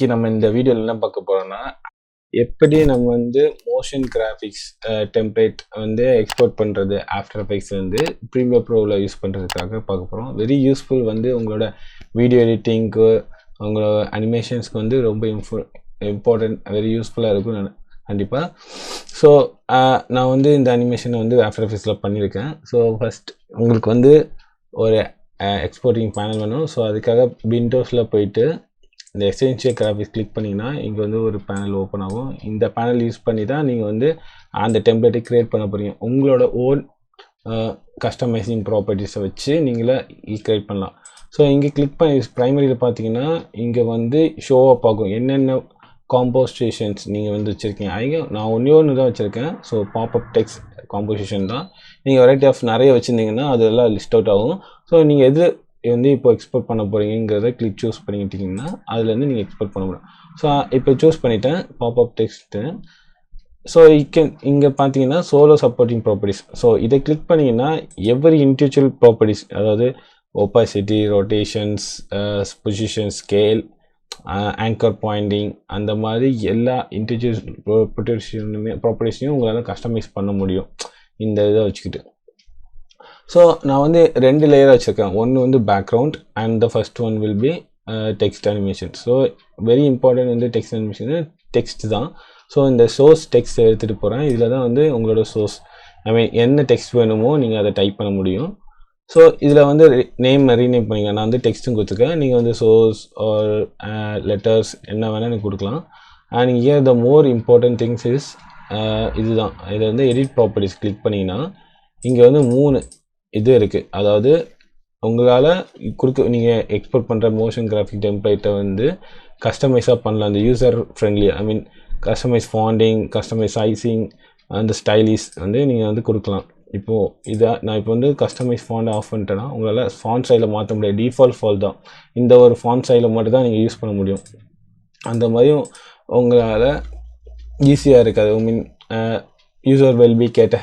இன்னைக்கு நம்ம இந்த வீடியோவில் என்ன பார்க்க போகிறோம்னா, எப்படி நம்ம வந்து மோஷன் கிராஃபிக்ஸ் டெம்ப்ளேட் வந்து எக்ஸ்போர்ட் பண்ணுறது ஆஃப்டர் எஃபெக்ட்ஸ் வந்து ப்ரீமியர் ப்ரோவில் யூஸ் பண்ணுறதுக்காக பார்க்க போகிறோம். வெரி யூஸ்ஃபுல் வந்து உங்களோட வீடியோ எடிட்டிங்க்கு, உங்களோட அனிமேஷன்ஸ்க்கு வந்து ரொம்ப இம்பார்ட்டன்ட், வெரி யூஸ்ஃபுல்லாக இருக்கும் கண்டிப்பாக. ஸோ நான் வந்து இந்த அனிமேஷனை வந்து ஆஃப்டர் எஃபெக்ட்ஸில் பண்ணியிருக்கேன். ஸோ ஃபஸ்ட் உங்களுக்கு வந்து ஒரு எக்ஸ்போர்ட்டிங் பேனல் வேணும். ஸோ அதுக்காக விண்டோஸில் போயிட்டு இந்த எசென்ஷியல் கிராஃபிக்ஸ் கிளிக் பண்ணிங்கன்னா இங்கே வந்து ஒரு பேனல் ஓப்பன் ஆகும். இந்த பேனல் யூஸ் பண்ணி தான் நீங்கள் வந்து அந்த டெம்ப்ளேட்டை க்ரியேட் பண்ண போகிறீங்க. உங்களோட ஓன் கஸ்டமைசிங் ப்ராப்பர்ட்டிஸை வச்சு நீங்களே க்ரியேட் பண்ணலாம். ஸோ இங்கே கிளிக் பண்ணி ப்ரைமரியில் பார்த்தீங்கன்னா இங்கே வந்து ஷோ அப் ஆகும் என்னென்ன காம்போசிஷன்ஸ் நீங்கள் வந்து வச்சுருக்கீங்க. நான் ஒன்று தான் வச்சுருக்கேன். ஸோ பாப்அப் டெக்ஸ்ட் காம்போசிஷன் தான். நீங்கள் வெரைட்டி ஆஃப் நிறைய வச்சுருந்தீங்கன்னா அதெல்லாம் லிஸ்ட் அவுட் ஆகும். ஸோ நீங்கள் எது வந்து இப்போ எக்ஸ்போர்ட் பண்ண போகிறீங்கிறத கிளிக் சூஸ் பண்ணிக்கிட்டிங்கன்னா அதுலேருந்து நீங்கள் எக்ஸ்போர்ட் பண்ண முடியும். ஸோ இப்போ சூஸ் பண்ணிவிட்டேன் பாப்அப் டெக்ஸ்ட்டு. ஸோ இங்கே பார்த்தீங்கன்னா சோலோ சப்போர்ட்டிங் ப்ராப்பர்ட்டிஸ். ஸோ இதை கிளிக் பண்ணிங்கன்னா எவ்ரி இண்டிவிஜுவல் ப்ராப்பர்ட்டிஸ், அதாவது opacity, rotations, position, scale, anchor pointing, அந்த மாதிரி எல்லா இண்டிவிஜுவல் ப்ராப்பர்ட்டிஸையும் உங்களால் கஸ்டமைஸ் பண்ண முடியும் இந்த இதை வச்சுக்கிட்டு. ஸோ நான் வந்து 2 லேயராக வச்சுருக்கேன். ஒன்று வந்து background and the first one will be text animation. So very important வந்து டெக்ஸ்ட் அனிமேஷன் டெக்ஸ்ட் தான். ஸோ இந்த சோர்ஸ் டெக்ஸ்ட் எடுத்துகிட்டு போகிறேன். இதில் தான் வந்து உங்களோட சோர்ஸ் என்ன டெக்ஸ்ட் வேணுமோ நீங்கள் அதை டைப் பண்ண முடியும். ஸோ இதில் வந்து ரீநேம் பண்ணிங்க. நான் வந்து டெக்ஸ்ட்டும் கொடுத்துருக்கேன். நீங்கள் வந்து சோர்ஸ் ஆர் லெட்டர்ஸ் என்ன வேணால் நீங்கள் கொடுக்கலாம். And here the more important things is இதுதான். இதை வந்து எடிட் ப்ராப்பர்ட்டிஸ் கிளிக் பண்ணிங்கன்னா இங்கே வந்து 3 இது இருக்குது. அதாவது உங்களால் நீங்கள் எக்ஸ்போர்ட் பண்ணுற மோஷன் கிராஃபிக் டெம்ப்ளேட்டை வந்து கஸ்டமைஸாக பண்ணலாம். அந்த user friendly, customise fonting, customise sizing, அந்த ஸ்டைலிஷ் வந்து நீங்கள் வந்து கொடுக்கலாம். இப்போது நான் இப்போ வந்து கஸ்டமைஸ் ஃபாண்ட் ஆஃப் பண்ணிட்டேன்னா உங்களால் ஃபாண்ட் ஸ்டைலை மாற்ற முடியாது. டிஃபால்ட் ஃபால் தான். இந்த ஒரு ஃபாண்ட் ஸ்டைலை மட்டும் தான் நீங்கள் யூஸ் பண்ண முடியும். அந்த மாதிரியும் உங்களால் ஈஸியாக இருக்காது. யூசர் வெல்பி கேட்ட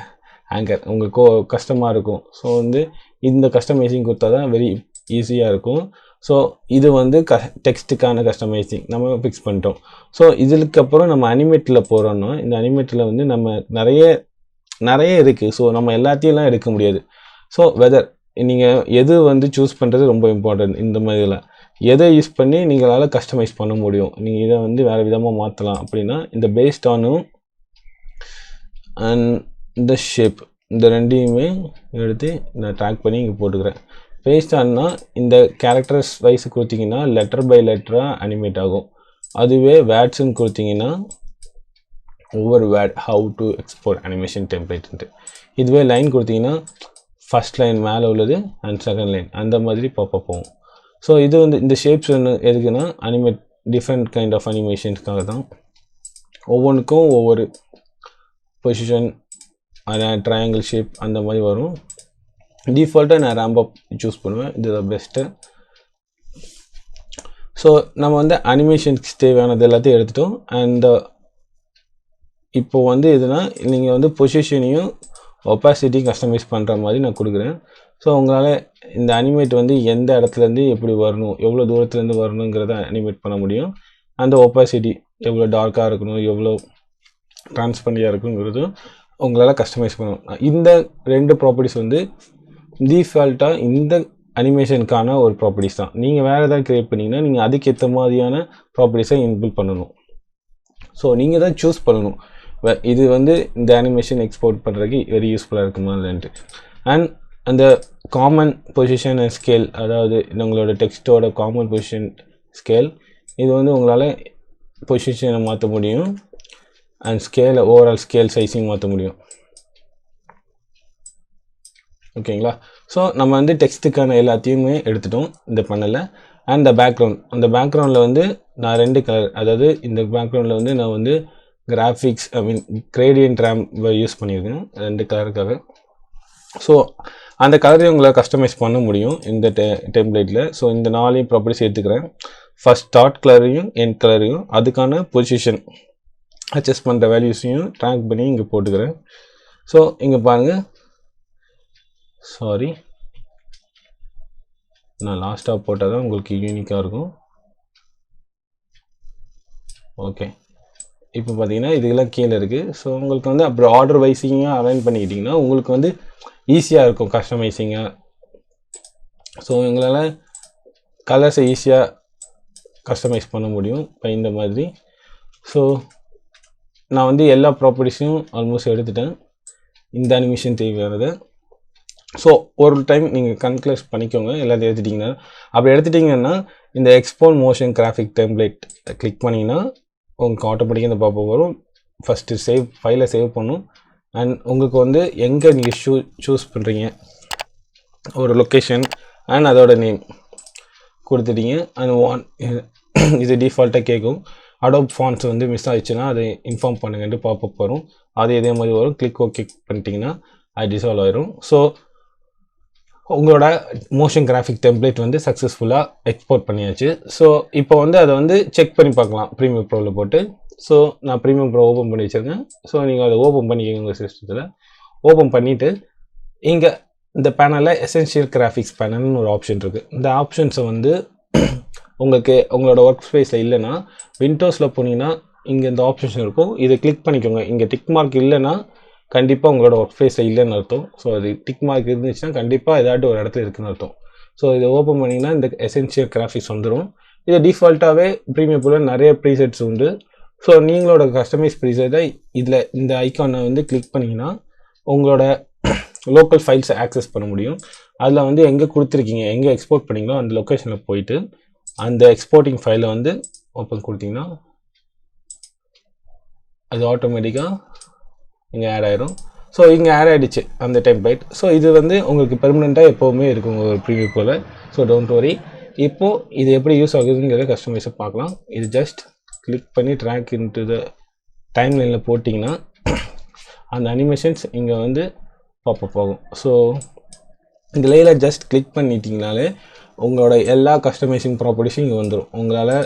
ஆங்கர் உங்களுக்கு கஷ்டமாக இருக்கும். ஸோ வந்து இந்த கஸ்டமைசிங் கொடுத்தா தான் வெரி ஈஸியாக இருக்கும். ஸோ இது வந்து டெக்ஸ்ட்டுக்கான கஸ்டமைசிங் நம்ம ஃபிக்ஸ் பண்ணிட்டோம். ஸோ இதுக்கப்புறம் நம்ம அனிமேட்டில் போகிறோன்னா இந்த அனிமேட்டில் வந்து நம்ம நிறைய இருக்குது. ஸோ நம்ம எல்லாத்தையும் எடுக்க முடியாது. ஸோ நீங்கள் எது வந்து சூஸ் பண்ணுறது ரொம்ப இம்பார்ட்டன்ட். இந்த மாதிரியில் எதை யூஸ் பண்ணி நீங்களால் கஸ்டமைஸ் பண்ண முடியும், நீங்கள் இதை வந்து வேறு விதமாக மாற்றலாம் அப்படின்னா இந்த பேஸ்ட் ஆனும் அண்ட் இந்த ஷேப், இந்த ரெண்டையுமே எடுத்து நான் ட்ராக் பண்ணி இங்கே போட்டுக்கிறேன். பேஸ்ட் ஆனா இந்த கேரக்டர்ஸ் வைஸ் கொடுத்தீங்கன்னா லெட்டர் பை லெட்டராக அனிமேட் ஆகும். அதுவே வேர்ட்ஸ்ன்னு கொடுத்தீங்கன்னா ஒவ்வொரு word how to export animation டெம்ப்ளேட்ன்ட்டு. இதுவே லைன் கொடுத்தீங்கன்னா ஃபஸ்ட் லைன் மேலே உள்ளது அண்ட் செகண்ட் லைன் அந்த மாதிரி பாப்பப் போகும். ஸோ இது வந்து இந்த ஷேப்ஸ் ஒன்று எதுக்குன்னா டிஃப்ரெண்ட் கைண்ட் ஆஃப் அனிமேஷன்ஸ்க்காக தான். ஒவ்வொன்றுக்கும் ஒவ்வொரு பொசிஷன், ட்ரையாங்கிள் ஷேப் அந்த மாதிரி வரும். டிஃபால்ட்டாக நான் ரேம்பப் சூஸ் பண்ணுவேன். இது தான் பெஸ்ட்டு. ஸோ நம்ம வந்து அனிமேஷன்ஸ் தேவையானது எல்லாத்தையும் எடுத்துட்டோம். அண்ட் இப்போது வந்து எதுனா நீங்கள் வந்து பொசிஷனையும் ஒப்பாசிட்டியும் கஸ்டமைஸ் பண்ணுற மாதிரி நான் கொடுக்குறேன். ஸோ உங்களால் இந்த அனிமேட் வந்து எந்த இடத்துலேருந்து எப்படி வரணும், எவ்வளோ தூரத்துலேருந்து வரணுங்கிறத அனிமேட் பண்ண முடியும். அந்த ஒப்பாசிட்டி எவ்வளோ டார்க்காக இருக்கணும், எவ்வளோ ட்ரான்ஸ்பரண்டியாக இருக்குங்கிறதும் உங்களால் கஸ்டமைஸ் பண்ணணும். இந்த 2 ப்ராப்பர்ட்டிஸ் வந்து டிஃபால்ட்டாக இந்த அனிமேஷனுக்கான ஒரு ப்ராப்பர்ட்டிஸ் தான். நீங்கள் வேறு ஏதாவது க்ரியேட் பண்ணிங்கன்னா நீங்கள் அதுக்கேற்ற மாதிரியான ப்ராப்பர்ட்டிஸை இன்பில்ட் பண்ணணும். ஸோ நீங்கள் தான் சூஸ் பண்ணணும் இது வந்து இந்த அனிமேஷன் எக்ஸ்போர்ட் பண்ணுறதுக்கு வெரி யூஸ்ஃபுல்லாக இருக்குமா இல்லைன்ட்டு. அண்ட் அந்த காமன் பொசிஷன் அண்ட் ஸ்கேல், அதாவது உங்களோட டெக்ஸ்ட்டோட காமன் பொசிஷன் ஸ்கேல், இது வந்து உங்களால் பொசிஷனை மாற்ற முடியும் அண்ட் ஸ்கேலை ஓவரால் ஸ்கேல் சைஸிங் மாற்ற முடியும். ஓகேங்களா? ஸோ நம்ம வந்து டெக்ஸ்ட்டுக்கான எல்லாத்தையுமே எடுத்துட்டோம் இந்த பண்ணல. அண்ட் த பேக்ரவுண்ட், அந்த பேக்ரவுண்டில் வந்து நான் 2 கலர், அதாவது இந்த பேக்ரவுண்டில் வந்து நான் வந்து கிராஃபிக்ஸ் கிரேடியன்ட் ரேம் யூஸ் பண்ணியிருக்கேன் 2 கலருக்காக. ஸோ அந்த கலரையும் உங்களால் கஸ்டமைஸ் பண்ண முடியும் இந்த டெம்ப்ளேட்டில். ஸோ இந்த 4 ப்ராப்பர்ட்டிஸ் எடுத்துக்கிறேன். ஃபஸ்ட் ஸ்டார்ட் கலரையும் எண்ட் கலரையும் அதுக்கான பொசிஷன் அட்ஜஸ்ட் பண்ணுற வேல்யூஸையும் ட்ராக் பண்ணி இங்கே போட்டுக்கிறேன். ஸோ இங்கே பாருங்கள், சாரி நான் லாஸ்ட்டாக போட்டால் தான் உங்களுக்கு யூனிக்காக இருக்கும். ஓகே, இப்போ பார்த்தீங்கன்னா இதுக்கெல்லாம் கீழே இருக்குது. ஸோ உங்களுக்கு வந்து அப்புறம் ஆர்டர் வைஸிங்காக அரேஞ்ச் பண்ணிக்கிட்டிங்கன்னா உங்களுக்கு வந்து ஈஸியாக இருக்கும் கஸ்டமைஸிங்காக. ஸோ எங்களால் கலர்ஸை ஈஸியாக கஸ்டமைஸ் பண்ண முடியும் இப்போ இந்த மாதிரி. ஸோ நான் வந்து எல்லா ப்ராப்பர்ட்டிஸையும் ஆல்மோஸ்ட் எடுத்துட்டேன் இந்த அனிமேஷன் தேவையானது. ஸோ ஒரு டைம் நீங்கள் கன்க்ளூஸ் பண்ணிக்கோங்க எல்லாத்தையும் எடுத்துட்டிங்கன்னா. அப்படி எடுத்துட்டிங்கன்னா இந்த export motion graphic template click பண்ணிங்கன்னா உங்களுக்கு ஆட்டோமேட்டிக்காக இந்த பாப்பப் வரும். ஃபஸ்ட்டு ஃபைலை சேவ் பண்ணும். அண்ட் உங்களுக்கு வந்து எங்கே நீங்கள் சூஸ் பண்ணுறீங்க ஒரு லொக்கேஷன் அண்ட் அதோட நேம் கொடுத்துட்டீங்க. அண்ட் இது டிஃபால்ட்டாக கேட்கும். அடோப் ஃபாண்ட்ஸ் வந்து மிஸ் ஆகிடுச்சுன்னா அதை இன்ஃபார்ம் பண்ணுங்கன்ட்டு பாப்பப் வரும். அது இதே மாதிரி வரும். கிளிக் ஓகே பண்ணிட்டீங்கன்னா அது டிசால்வ் ஆயிரும். ஸோ உங்களோட மோஷன் கிராஃபிக் டெம்ப்ளேட் வந்து சக்ஸஸ்ஃபுல்லாக எக்ஸ்போர்ட் பண்ணியாச்சு. ஸோ இப்போ வந்து அதை வந்து செக் பண்ணி பார்க்கலாம் ப்ரீமியம் ப்ரோவில் போட்டு. ஸோ நான் ப்ரீமியம் ப்ரோ ஓப்பன் பண்ணி வச்சுருக்கேன். ஸோ நீங்கள் அதை ஓப்பன் பண்ணிக்கோங்க உங்கள் சிஸ்டத்தில். ஓப்பன் பண்ணிவிட்டு இங்கே இந்த பேனலில் எசென்ஷியல் கிராஃபிக்ஸ் பேனல்னு ஒரு ஆப்ஷன் இருக்குது. இந்த ஆப்ஷன்ஸை வந்து உங்களுக்கு உங்களோட ஒர்க் ஸ்பேஸில் இல்லைன்னா விண்டோஸில் போனீங்கன்னா இங்கே இந்த ஆப்ஷன்ஸ் இருக்கும். இதை கிளிக் பண்ணிக்கோங்க. இங்கே டிக் மார்க் இல்லைன்னா கண்டிப்பாக உங்களோட ஒர்க் ஸ்பேஸில் இல்லைன்னு அர்த்தம். ஸோ அது டிக் மார்க் இருந்துச்சுன்னா கண்டிப்பாக ஏதாட்டும் ஒரு இடத்துல இருக்குன்னு அர்த்தம். ஸோ இதை ஓப்பன் பண்ணிங்கன்னா இந்த எசென்ஷியல் கிராஃபிக்ஸ் வந்துடும். இது டிஃபால்ட்டாகவே ப்ரீமியம் ப்ரோவில் நிறைய ப்ரீசெட்ஸ் உண்டு. ஸோ நீங்களோட கஸ்டமைஸ் ப்ரீசெட்டை இதில் இந்த ஐக்கானை வந்து கிளிக் பண்ணிங்கன்னா உங்களோட லோக்கல் ஃபைல்ஸை ஆக்சஸ் பண்ண முடியும். அதில் வந்து எங்கே கொடுத்துருக்கீங்க, எங்கே எக்ஸ்போர்ட் பண்ணிங்களோ அந்த லொக்கேஷனில் போயிட்டு அந்த எக்ஸ்போர்ட்டிங் ஃபைலை வந்து ஓப்பன் கொடுத்தீங்கன்னா அது ஆட்டோமேட்டிக்காக இங்கே ஆட் ஆயிரும். ஸோ இங்கே ஆட் ஆகிடுச்சு அந்த டெம்ப்ளேட். ஸோ இது வந்து உங்களுக்கு பெர்மனெண்ட்டாக எப்போவுமே இருக்கும் ஒரு preview pole. So don't worry. இப்போது இது எப்படி யூஸ் ஆகுதுங்கிற கஸ்டமைஸை பார்க்கலாம். இது ஜஸ்ட் கிளிக் பண்ணி ட்ராக் இன்டு த டைம் லைனில் போட்டிங்கன்னா அந்த அனிமேஷன்ஸ் இங்கே வந்து பாப்பப் ஆகும். ஸோ இந்த லேயரில் ஜஸ்ட் கிளிக் பண்ணிட்டீங்கனாலே உங்களோட எல்லா கஸ்டமைசிங் ப்ராப்பர்ட்டிஸும் இங்கே வந்துடும். உங்களால்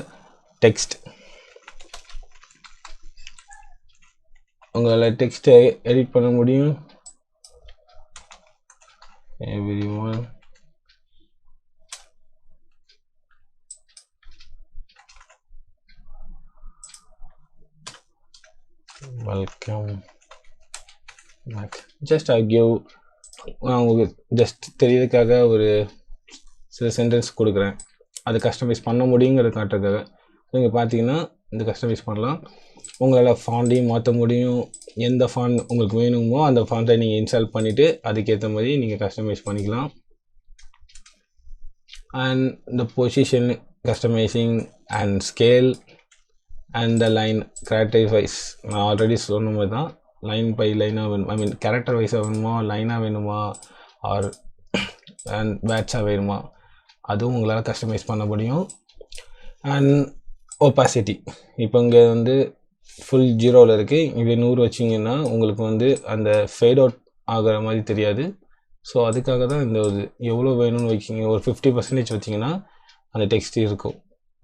உங்களால் டெக்ஸ்ட்டை எடிட் பண்ண முடியும். everyone welcome back. just I give உங்களுக்கு ஜஸ்ட் தெரியறதுக்காக ஒரு சில சென்டென்ஸ் கொடுக்குறேன். அது கஸ்டமைஸ் பண்ண முடியுங்கிற காட்டுறதுக்காக. நீங்கள் பார்த்தீங்கன்னா இந்த கஸ்டமைஸ் பண்ணலாம். உங்களால் ஃபாண்டையும் மாற்ற முடியும். எந்த ஃபாண்ட் உங்களுக்கு வேணுமோ அந்த ஃபாண்ட்டை நீங்கள் இன்ஸ்டால் பண்ணிவிட்டு அதுக்கேற்ற மாதிரி நீங்கள் கஸ்டமைஸ் பண்ணிக்கலாம். அண்ட் இந்த position customizing and scale and the line character wise நான் ஆல்ரெடி சொன்ன மாதிரி தான். லைன் பை லைனாக வேணும், ஐ மீன் கேரக்டர் வைஸாக வேணுமா, லைனாக வேணுமா, ஆர் அண்ட் பேட்சாக வேணுமா, அதுவும் உங்களால் கஸ்டமைஸ் பண்ண முடியும். அண்ட் ஒப்பாசிட்டி இப்போ இங்கே வந்து ஃபுல் 0ல் இருக்குது. இங்கே 100 வச்சிங்கன்னா உங்களுக்கு வந்து அந்த ஃபேட் அவுட் ஆகிற மாதிரி தெரியாது. ஸோ அதுக்காக தான் இந்த இது எவ்வளோ வேணும்னு வைக்கிங்க. ஒரு 50% வச்சிங்கன்னா அந்த டெக்ஸ்ட் இருக்கும்,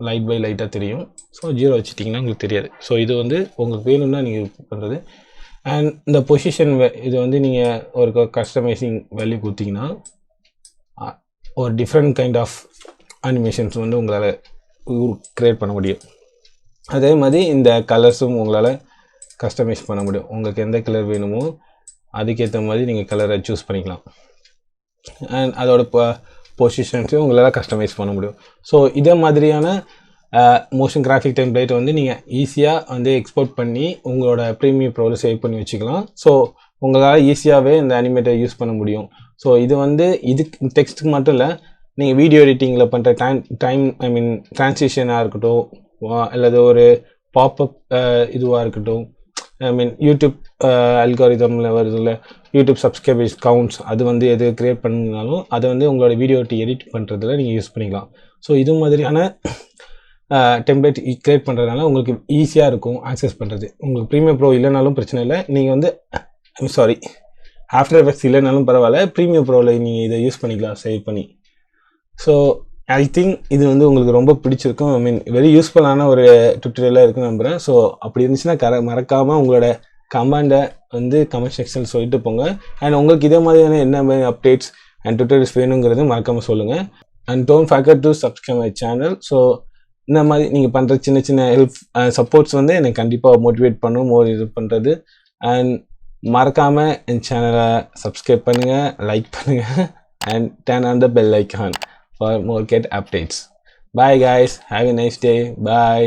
லைட் பை லைட்டாக தெரியும். ஸோ 0 வச்சுட்டிங்கன்னா உங்களுக்கு தெரியாது. ஸோ இது வந்து உங்களுக்கு வேணும்னா நீங்கள் பண்ணுறது. அண்ட் இந்த பொசிஷன் இது வந்து நீங்கள் ஒரு கஸ்டமைசிங் வேல்யூ கொடுத்தீங்கன்னா ஒரு டிஃப்ரெண்ட் கைண்ட் ஆஃப் அனிமேஷன்ஸ் வந்து உங்களால் க்ரியேட் பண்ண முடியும். அதே மாதிரி இந்த கலர்ஸும் உங்களால் கஸ்டமைஸ் பண்ண முடியும். உங்களுக்கு எந்த கலர் வேணுமோ அதுக்கேற்ற மாதிரி நீங்கள் கலரை சூஸ் பண்ணிக்கலாம். அண்ட் அதோட பொசிஷன்ஸையும் உங்களால் கஸ்டமைஸ் பண்ண முடியும். ஸோ இதே மாதிரியான மோஷன் கிராஃபிக் டெம்ப்ளேட் வந்து நீங்கள் ஈஸியாக வந்து எக்ஸ்போர்ட் பண்ணி உங்களோட ப்ரீமியம் ப்ரோவில் சேவ் பண்ணி வச்சுக்கலாம். ஸோ உங்களால் ஈஸியாகவே இந்த அனிமேட்டை யூஸ் பண்ண முடியும். ஸோ இது வந்து இதுக்கு டெக்ஸ்ட்டுக்கு மட்டும் இல்லை, நீங்கள் வீடியோ எடிட்டிங்கில் பண்ணுற ஐ மீன் ட்ரான்ஸ்லேஷனாக இருக்கட்டும், அல்லது ஒரு பாப்அப் இதுவாக இருக்கட்டும், ஐ மீன் யூடியூப் அல்காரிதமில் வருதுல்ல, யூடியூப் சப்ஸ்கிரைபர்ஸ் கவுண்ட்ஸ், அது வந்து எது க்ரியேட் பண்ணினாலும் அதை வந்து உங்களோட வீடியோ எடிட் பண்ணுறதுல நீங்கள் யூஸ் பண்ணிக்கலாம். ஸோ இது மாதிரியான டெம்ப்ளேட் க்ரியேட் பண்ணுறதுனால உங்களுக்கு ஈஸியாக இருக்கும் ஆக்சஸ் பண்ணுறது. உங்களுக்கு ப்ரீமியம் ப்ரோ இல்லைனாலும் பிரச்சனை இல்லை, நீங்கள் வந்து ஆஃப்டர் எஃபெக்ட்ஸ் இல்லைனாலும் பரவாயில்ல, ப்ரீமியம் ப்ரோவில் நீங்கள் இதை யூஸ் பண்ணிக்கலாம் சேவ் பண்ணி. ஸோ ஐ திங்க் இது வந்து உங்களுக்கு ரொம்ப பிடிச்சிருக்கும். ஐ மீன் வெரி யூஸ்ஃபுல்லான ஒரு டுட்டோரியலாக இருக்குன்னு நம்புகிறேன். ஸோ அப்படி இருந்துச்சுன்னா மறக்காமல் உங்களோட கமெண்டை வந்து கமெண்ட் செக்ஷனில் சொல்லிட்டு போங்க. அண்ட் உங்களுக்கு இதே மாதிரியான என்ன மாதிரி அப்டேட்ஸ் அண்ட் டுட்டோரியல்ஸ் வேணுங்கிறது மறக்காமல் சொல்லுங்கள். And don't forget to subscribe my channel. So இந்த மாதிரி நீங்கள் பண்ணுற சின்ன சின்ன ஹெல்ப் சப்போர்ட்ஸ் வந்து எனக்கு கண்டிப்பாக மோட்டிவேட் பண்ணும் மோர் இது பண்ணுறது. அண்ட் மறக்காமல் என் சேனலை சப்ஸ்கிரைப் பண்ணுங்கள், லைக் பண்ணுங்கள் and turn on the bell icon for more get updates. Bye guys, have a nice day. Bye.